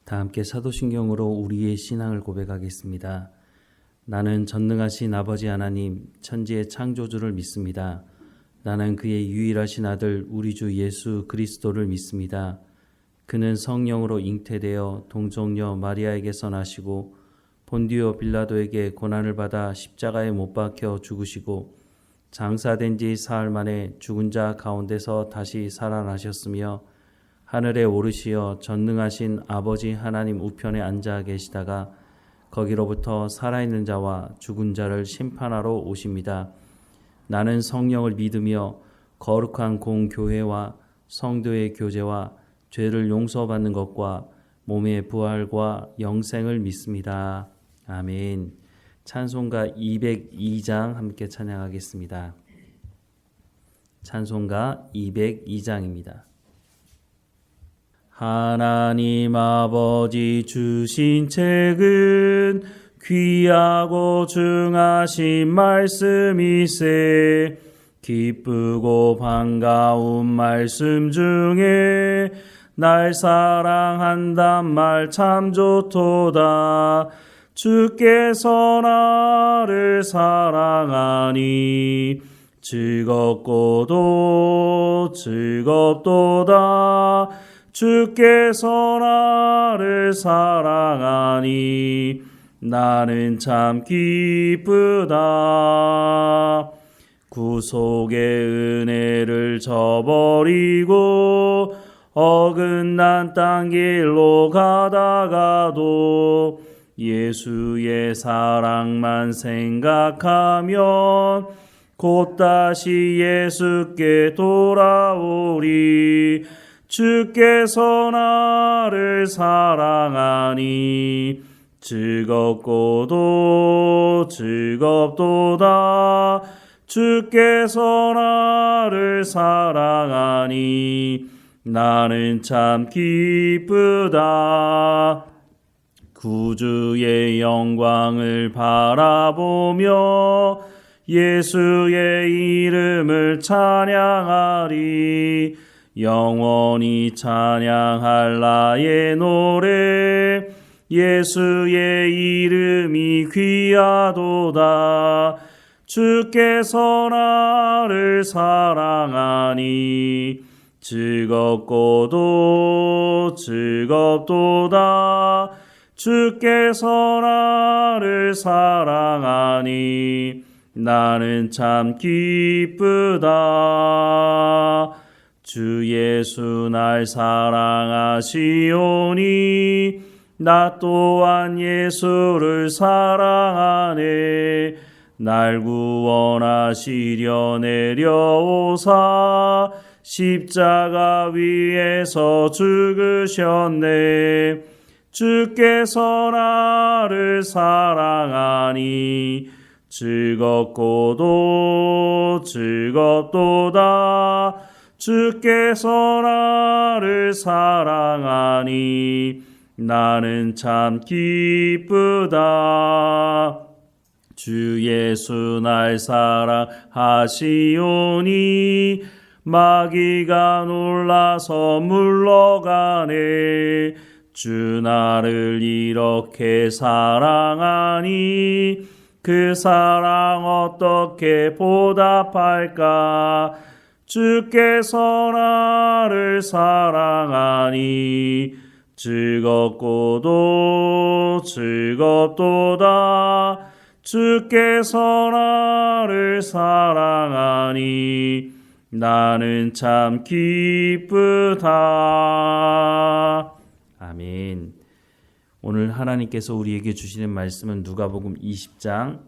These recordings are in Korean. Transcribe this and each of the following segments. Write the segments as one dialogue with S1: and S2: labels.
S1: 다 함께 사도신경으로 우리의 신앙을 고백하겠습니다. 나는 전능하신 아버지 하나님, 천지의 창조주를 믿습니다. 나는 그의 유일하신 아들 우리 주 예수 그리스도를 믿습니다. 그는 성령으로 잉태되어 동정녀 마리아에게서 나시고 본디오 빌라도에게 고난을 받아 십자가에 못 박혀 죽으시고 장사된 지 사흘 만에 죽은 자 가운데서 다시 살아나셨으며 하늘에 오르시어 전능하신 아버지 하나님 우편에 앉아 계시다가 거기로부터 살아있는 자와 죽은 자를 심판하러 오십니다. 나는 성령을 믿으며 거룩한 공교회와 성도의 교제와 죄를 용서받는 것과 몸의 부활과 영생을 믿습니다. 아멘. 찬송가 202장 함께 찬양하겠습니다. 찬송가 202장입니다. 하나님 아버지 주신 책은 귀하고 중하신 말씀이세. 기쁘고 반가운 말씀 중에 날 사랑한단 말 참 좋도다. 주께서 나를 사랑하니 즐겁고도 즐겁도다. 주께서 나를 사랑하니 나는 참 기쁘다. 구속의 은혜를 저버리고 어긋난 딴 길로 가다가도 예수의 사랑만 생각하면 곧 다시 예수께 돌아오리. 주께서 나를 사랑하니 즐겁고도 즐겁도다. 주께서 나를 사랑하니 나는 참 기쁘다. 구주의 영광을 바라보며 예수의 이름을 찬양하리. 영원히 찬양할 나의 노래 예수의 이름이 귀하도다. 주께서 나를 사랑하니 즐겁고도 즐겁도다. 주께서 나를 사랑하니 나는 참 기쁘다. 주 예수 날 사랑하시오니 나 또한 예수를 사랑하네. 날 구원하시려 내려오사 십자가 위에서 죽으셨네. 주께서 나를 사랑하니 즐겁고도 즐겁도다. 주께서 나를 사랑하니 나는 참 기쁘다. 주 예수 날 사랑하시오니 마귀가 놀라서 물러가네. 주 나를 이렇게 사랑하니 그 사랑 어떻게 보답할까. 주께서 나를 사랑하니 즐겁고도 즐겁도다. 주께서 나를 사랑하니 나는 참 기쁘다. 아멘. 오늘 하나님께서 우리에게 주시는 말씀은 누가복음 20장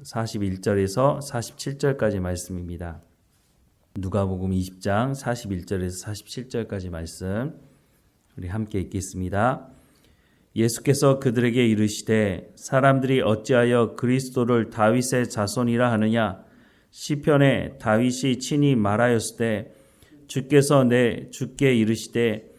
S1: 41절에서 47절까지 말씀입니다. 누가복음 20장 41절에서 47절까지 말씀 우리 함께 읽겠습니다. 예수께서 그들에게 이르시되 사람들이 어찌하여 그리스도를 다윗의 자손이라 하느냐. 시편에 다윗이 친히 말하였으되 주께서 내 주께 이르시되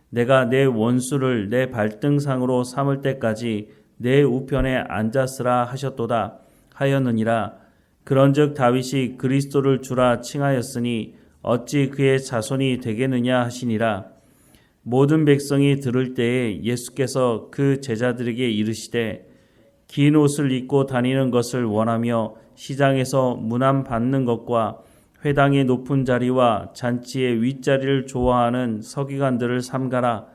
S1: 내가 내 원수를 내 발등상으로 삼을 때까지 내 우편에 앉았으라 하셨도다 하였느니라. 그런즉 다윗이 그리스도를 주라 칭하였으니 어찌 그의 자손이 되겠느냐 하시니라. 모든 백성이 들을 때에 예수께서 그 제자들에게 이르시되 긴 옷을 입고 다니는 것을 원하며 시장에서 문안 받는 것과 회당의 높은 자리와 잔치의 윗자리를 좋아하는 서기관들을 삼가라.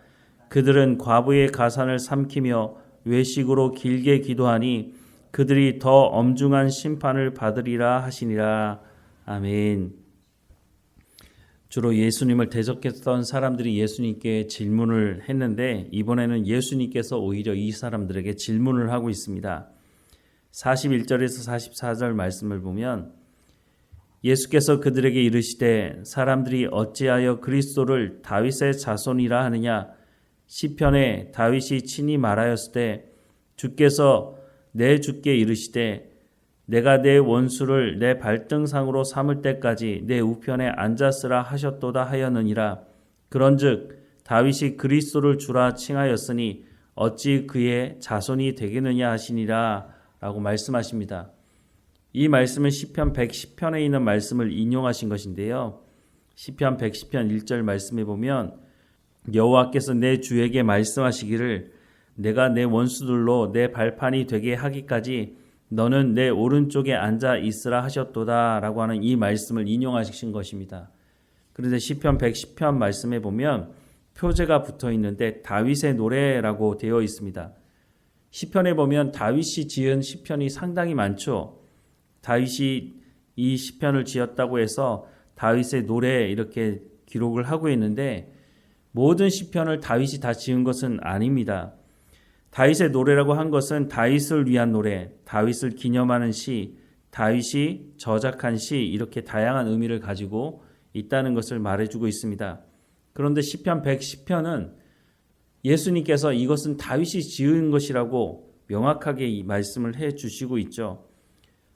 S1: 그들은 과부의 가산을 삼키며 외식으로 길게 기도하니 그들이 더 엄중한 심판을 받으리라 하시니라. 아멘. 주로 예수님을 대적했던 사람들이 예수님께 질문을 했는데 이번에는 예수님께서 오히려 이 사람들에게 질문을 하고 있습니다. 41절에서 44절 말씀을 보면 예수께서 그들에게 이르시되 사람들이 어찌하여 그리스도를 다윗의 자손이라 하느냐. 시편에 다윗이 친히 말하였을 때 주께서 내 주께 이르시되 내가 내 원수를 내 발등상으로 삼을 때까지 내 우편에 앉았으라 하셨도다 하였느니라. 그런즉 다윗이 그리스도를 주라 칭하였으니 어찌 그의 자손이 되겠느냐 하시니라 라고 말씀하십니다. 이 말씀은 시편 110편에 있는 말씀을 인용하신 것인데요. 시편 110편 1절 말씀에 보면 여호와께서 내 주에게 말씀하시기를 내가 내 원수들로 내 발판이 되게 하기까지 너는 내 오른쪽에 앉아 있으라 하셨도다 라고 하는 이 말씀을 인용하신 것입니다. 그런데 시편 110편 말씀에 보면 표제가 붙어 있는데 다윗의 노래라고 되어 있습니다. 시편에 보면 다윗이 지은 시편이 상당히 많죠. 다윗이 이 시편을 지었다고 해서 다윗의 노래 이렇게 기록을 하고 있는데 모든 시편을 다윗이 다 지은 것은 아닙니다. 다윗의 노래라고 한 것은 다윗을 위한 노래, 다윗을 기념하는 시, 다윗이 저작한 시 이렇게 다양한 의미를 가지고 있다는 것을 말해주고 있습니다. 그런데 시편 110편은 예수님께서 이것은 다윗이 지은 것이라고 명확하게 이 말씀을 해주시고 있죠.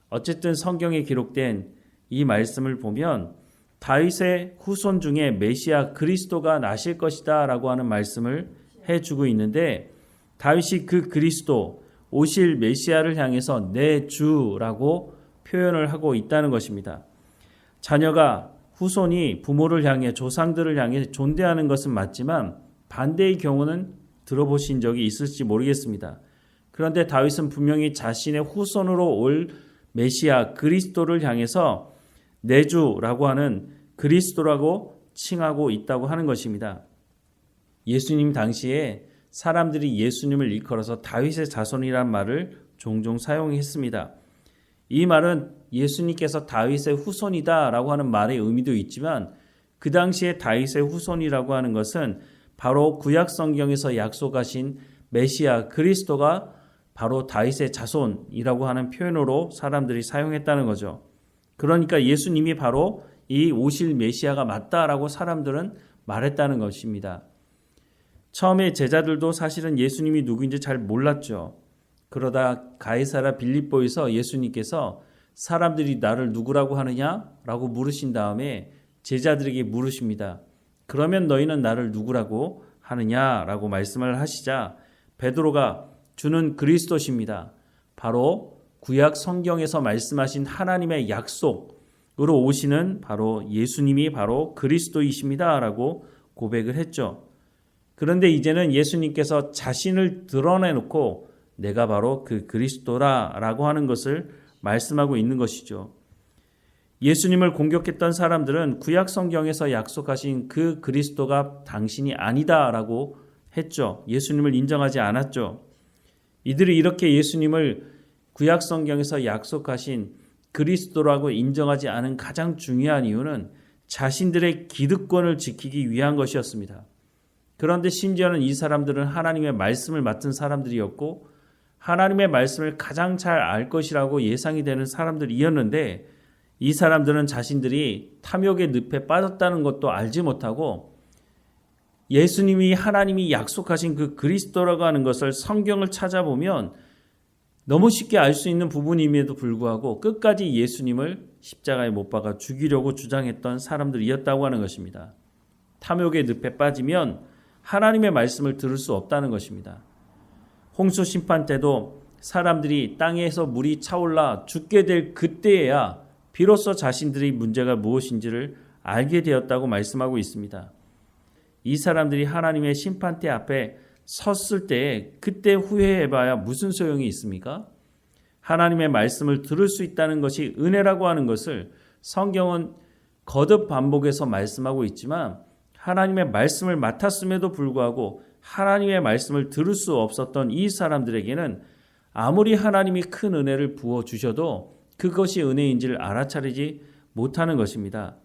S1: 어쨌든 성경에 기록된 이 말씀을 보면 다윗의 후손 중에 메시아 그리스도가 나실 것이다 라고 하는 말씀을 해주고 있는데 다윗이 그 그리스도 오실 메시아를 향해서 내 주라고 표현을 하고 있다는 것입니다. 자녀가 후손이 부모를 향해 조상들을 향해 존대하는 것은 맞지만 반대의 경우는 들어보신 적이 있을지 모르겠습니다. 그런데 다윗은 분명히 자신의 후손으로 올 메시아 그리스도를 향해서 내 주라고 하는 그리스도라고 칭하고 있다고 하는 것입니다. 예수님 당시에 사람들이 예수님을 일컬어서 다윗의 자손이란 말을 종종 사용했습니다. 이 말은 예수님께서 다윗의 후손이다라고 하는 말의 의미도 있지만 그 당시에 다윗의 후손이라고 하는 것은 바로 구약 성경에서 약속하신 메시아 그리스도가 바로 다윗의 자손이라고 하는 표현으로 사람들이 사용했다는 거죠. 그러니까 예수님이 바로 이 오실 메시아가 맞다라고 사람들은 말했다는 것입니다. 처음에 제자들도 사실은 예수님이 누구인지 잘 몰랐죠. 그러다 가이사랴 빌립보에서 예수님께서 사람들이 나를 누구라고 하느냐라고 물으신 다음에 제자들에게 물으십니다. 그러면 너희는 나를 누구라고 하느냐라고 말씀을 하시자 베드로가 주는 그리스도십니다. 바로 구약 성경에서 말씀하신 하나님의 약속으로 오시는 바로 예수님이 바로 그리스도이십니다라고 고백을 했죠. 그런데 이제는 예수님께서 자신을 드러내놓고 내가 바로 그 그리스도라라고 하는 것을 말씀하고 있는 것이죠. 예수님을 공격했던 사람들은 구약 성경에서 약속하신 그 그리스도가 당신이 아니다라고 했죠. 예수님을 인정하지 않았죠. 이들이 이렇게 예수님을 구약 성경에서 약속하신 그리스도라고 인정하지 않은 가장 중요한 이유는 자신들의 기득권을 지키기 위한 것이었습니다. 그런데 심지어는 이 사람들은 하나님의 말씀을 맡은 사람들이었고 하나님의 말씀을 가장 잘 알 것이라고 예상이 되는 사람들이었는데 이 사람들은 자신들이 탐욕의 늪에 빠졌다는 것도 알지 못하고 예수님이 하나님이 약속하신 그 그리스도라고 하는 것을 성경을 찾아보면 너무 쉽게 알 수 있는 부분임에도 불구하고 끝까지 예수님을 십자가에 못 박아 죽이려고 주장했던 사람들이었다고 하는 것입니다. 탐욕의 늪에 빠지면 하나님의 말씀을 들을 수 없다는 것입니다. 홍수 심판 때도 사람들이 땅에서 물이 차올라 죽게 될 그때에야 비로소 자신들의 문제가 무엇인지를 알게 되었다고 말씀하고 있습니다. 이 사람들이 하나님의 심판대 앞에 섰을 때 그때 후회해봐야 무슨 소용이 있습니까? 하나님의 말씀을 들을 수 있다는 것이 은혜라고 하는 것을 성경은 거듭 반복해서 말씀하고 있지만 하나님의 말씀을 맡았음에도 불구하고 하나님의 말씀을 들을 수 없었던 이 사람들에게는 아무리 하나님이 큰 은혜를 부어주셔도 그것이 은혜인지를 알아차리지 못하는 것입니다.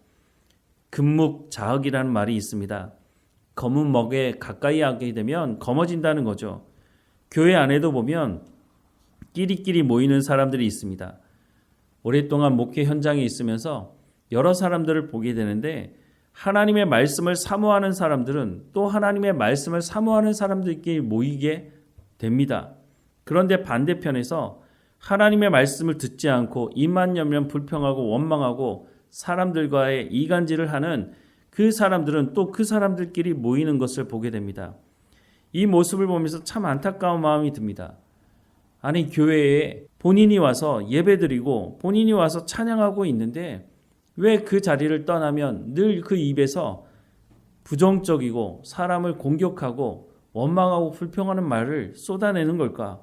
S1: 금묵자흑이라는 말이 있습니다. 검은 먹에 가까이 하게 되면 검어진다는 거죠. 교회 안에도 보면 끼리끼리 모이는 사람들이 있습니다. 오랫동안 목회 현장에 있으면서 여러 사람들을 보게 되는데 하나님의 말씀을 사모하는 사람들은 또 하나님의 말씀을 사모하는 사람들끼리 모이게 됩니다. 그런데 반대편에서 하나님의 말씀을 듣지 않고 입만 열면 불평하고 원망하고 사람들과의 이간질을 하는 그 사람들은 또 그 사람들끼리 모이는 것을 보게 됩니다. 이 모습을 보면서 참 안타까운 마음이 듭니다. 아니, 교회에 본인이 와서 예배드리고 본인이 와서 찬양하고 있는데 왜 그 자리를 떠나면 늘 그 입에서 부정적이고 사람을 공격하고 원망하고 불평하는 말을 쏟아내는 걸까?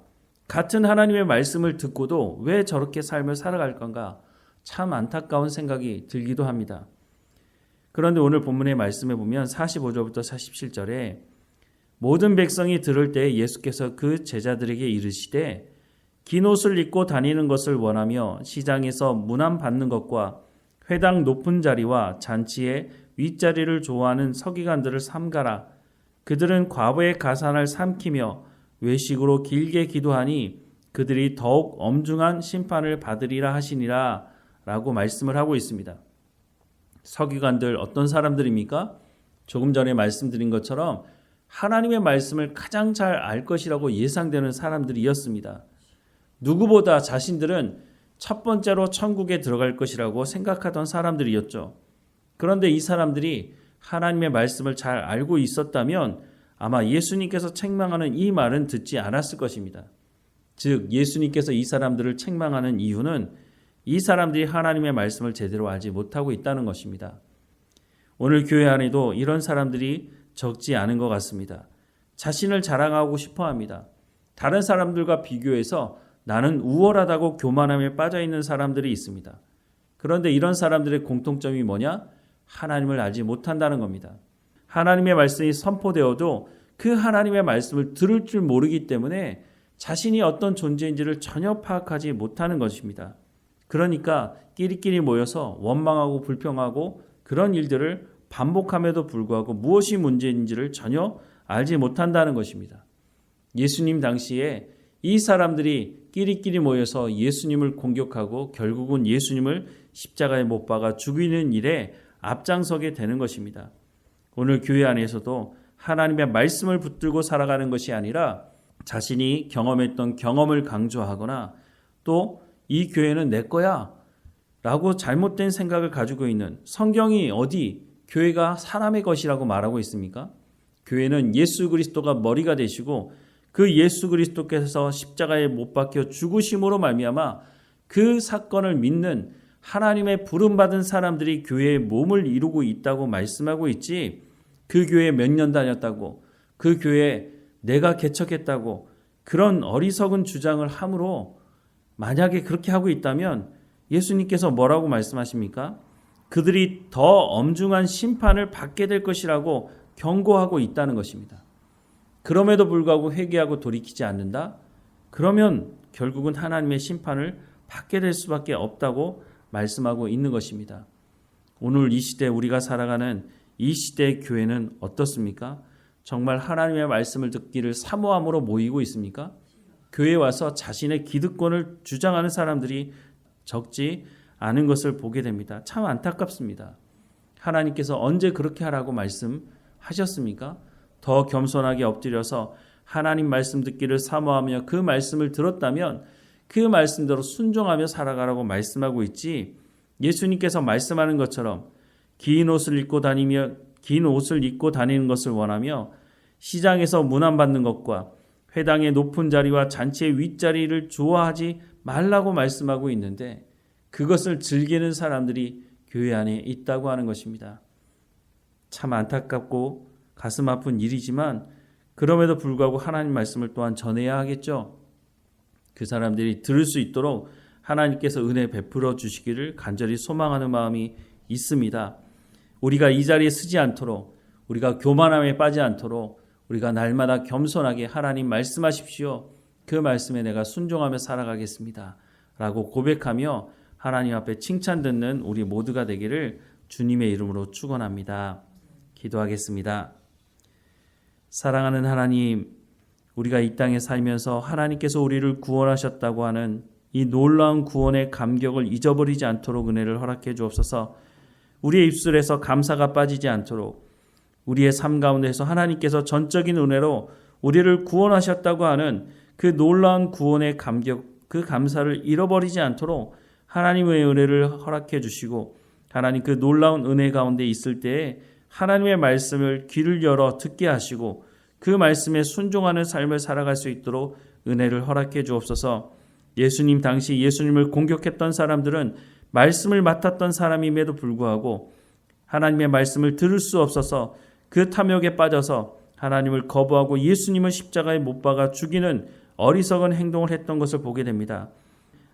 S1: 같은 하나님의 말씀을 듣고도 왜 저렇게 삶을 살아갈 건가? 참 안타까운 생각이 들기도 합니다. 그런데 오늘 본문의 말씀에 보면 45절부터 47절에 모든 백성이 들을 때 예수께서 그 제자들에게 이르시되 긴 옷을 입고 다니는 것을 원하며 시장에서 문안 받는 것과 회당 높은 자리와 잔치의 윗자리를 좋아하는 서기관들을 삼가라. 그들은 과부의 가산을 삼키며 외식으로 길게 기도하니 그들이 더욱 엄중한 심판을 받으리라 하시니라 라고 말씀을 하고 있습니다. 서기관들 어떤 사람들입니까? 조금 전에 말씀드린 것처럼 하나님의 말씀을 가장 잘 알 것이라고 예상되는 사람들이었습니다. 누구보다 자신들은 첫 번째로 천국에 들어갈 것이라고 생각하던 사람들이었죠. 그런데 이 사람들이 하나님의 말씀을 잘 알고 있었다면 아마 예수님께서 책망하는 이 말은 듣지 않았을 것입니다. 즉 예수님께서 이 사람들을 책망하는 이유는 이 사람들이 하나님의 말씀을 제대로 알지 못하고 있다는 것입니다. 오늘 교회 안에도 이런 사람들이 적지 않은 것 같습니다. 자신을 자랑하고 싶어합니다. 다른 사람들과 비교해서 나는 우월하다고 교만함에 빠져있는 사람들이 있습니다. 그런데 이런 사람들의 공통점이 뭐냐? 하나님을 알지 못한다는 겁니다. 하나님의 말씀이 선포되어도 그 하나님의 말씀을 들을 줄 모르기 때문에 자신이 어떤 존재인지를 전혀 파악하지 못하는 것입니다. 그러니까 끼리끼리 모여서 원망하고 불평하고 그런 일들을 반복함에도 불구하고 무엇이 문제인지를 전혀 알지 못한다는 것입니다. 예수님 당시에 이 사람들이 끼리끼리 모여서 예수님을 공격하고 결국은 예수님을 십자가에 못 박아 죽이는 일에 앞장서게 되는 것입니다. 오늘 교회 안에서도 하나님의 말씀을 붙들고 살아가는 것이 아니라 자신이 경험했던 경험을 강조하거나 또 이 교회는 내 거야 라고 잘못된 생각을 가지고 있는, 성경이 어디 교회가 사람의 것이라고 말하고 있습니까? 교회는 예수 그리스도가 머리가 되시고 그 예수 그리스도께서 십자가에 못 박혀 죽으심으로 말미암아 그 사건을 믿는 하나님의 부름받은 사람들이 교회의 몸을 이루고 있다고 말씀하고 있지, 그 교회에 몇 년 다녔다고, 그 교회에 내가 개척했다고 그런 어리석은 주장을 함으로 만약에 그렇게 하고 있다면 예수님께서 뭐라고 말씀하십니까? 그들이 더 엄중한 심판을 받게 될 것이라고 경고하고 있다는 것입니다. 그럼에도 불구하고 회개하고 돌이키지 않는다? 그러면 결국은 하나님의 심판을 받게 될 수밖에 없다고 말씀하고 있는 것입니다. 오늘 이 시대 우리가 살아가는 이 시대의 교회는 어떻습니까? 정말 하나님의 말씀을 듣기를 사모함으로 모이고 있습니까? 교회에 와서 자신의 기득권을 주장하는 사람들이 적지 않은 것을 보게 됩니다. 참 안타깝습니다. 하나님께서 언제 그렇게 하라고 말씀하셨습니까? 더 겸손하게 엎드려서 하나님 말씀 듣기를 사모하며 그 말씀을 들었다면 그 말씀대로 순종하며 살아가라고 말씀하고 있지, 예수님께서 말씀하는 것처럼 긴 옷을 입고 다니는 것을 원하며 시장에서 문안 받는 것과 회당의 높은 자리와 잔치의 윗자리를 좋아하지 말라고 말씀하고 있는데 그것을 즐기는 사람들이 교회 안에 있다고 하는 것입니다. 참 안타깝고 가슴 아픈 일이지만 그럼에도 불구하고 하나님 말씀을 또한 전해야 하겠죠. 그 사람들이 들을 수 있도록 하나님께서 은혜 베풀어 주시기를 간절히 소망하는 마음이 있습니다. 우리가 이 자리에 서지 않도록, 우리가 교만함에 빠지지 않도록 우리가 날마다 겸손하게 하나님 말씀하십시오. 그 말씀에 내가 순종하며 살아가겠습니다. 라고 고백하며 하나님 앞에 칭찬 듣는 우리 모두가 되기를 주님의 이름으로 축원합니다. 기도하겠습니다. 사랑하는 하나님, 우리가 이 땅에 살면서 하나님께서 우리를 구원하셨다고 하는 이 놀라운 구원의 감격을 잊어버리지 않도록 은혜를 허락해 주옵소서. 우리의 입술에서 감사가 빠지지 않도록 우리의 삶 가운데서 하나님께서 전적인 은혜로 우리를 구원하셨다고 하는 그 놀라운 구원의 감격, 그 감사를 잃어버리지 않도록 하나님의 은혜를 허락해 주시고 하나님 그 놀라운 은혜 가운데 있을 때에 하나님의 말씀을 귀를 열어 듣게 하시고 그 말씀에 순종하는 삶을 살아갈 수 있도록 은혜를 허락해 주옵소서. 예수님 당시 예수님을 공격했던 사람들은 말씀을 맡았던 사람임에도 불구하고 하나님의 말씀을 들을 수 없어서 그 탐욕에 빠져서 하나님을 거부하고 예수님을 십자가에 못 박아 죽이는 어리석은 행동을 했던 것을 보게 됩니다.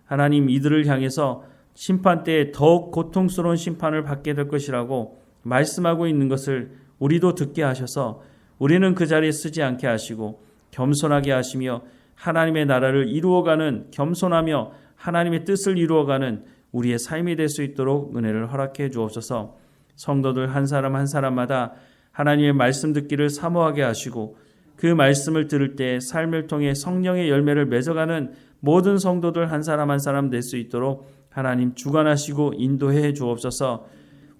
S1: 하나님 이들을 향해서 심판 때에 더욱 고통스러운 심판을 받게 될 것이라고 말씀하고 있는 것을 우리도 듣게 하셔서 우리는 그 자리에 서지 않게 하시고 겸손하게 하시며 하나님의 나라를 이루어가는, 겸손하며 하나님의 뜻을 이루어가는 우리의 삶이 될 수 있도록 은혜를 허락해 주옵소서. 성도들 한 사람 한 사람마다 하나님의 말씀 듣기를 사모하게 하시고 그 말씀을 들을 때 삶을 통해 성령의 열매를 맺어가는 모든 성도들 한 사람 한 사람 될 수 있도록 하나님 주관하시고 인도해 주옵소서.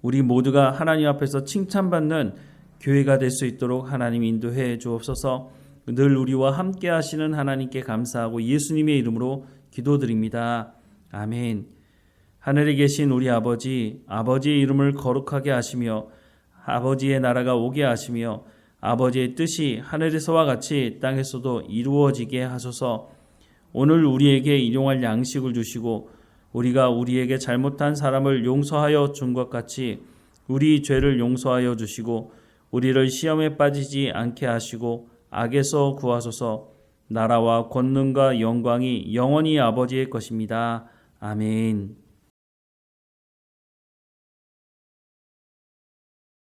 S1: 우리 모두가 하나님 앞에서 칭찬받는 교회가 될 수 있도록 하나님 인도해 주옵소서. 늘 우리와 함께 하시는 하나님께 감사하고 예수님의 이름으로 기도드립니다. 아멘. 하늘에 계신 우리 아버지, 아버지의 이름을 거룩하게 하시며 아버지의 나라가 오게 하시며 아버지의 뜻이 하늘에서와 같이 땅에서도 이루어지게 하소서. 오늘 우리에게 일용할 양식을 주시고 우리가 우리에게 잘못한 사람을 용서하여 준 것 같이 우리 죄를 용서하여 주시고 우리를 시험에 빠지지 않게 하시고 악에서 구하소서. 나라와 권능과 영광이 영원히 아버지의 것입니다. 아멘.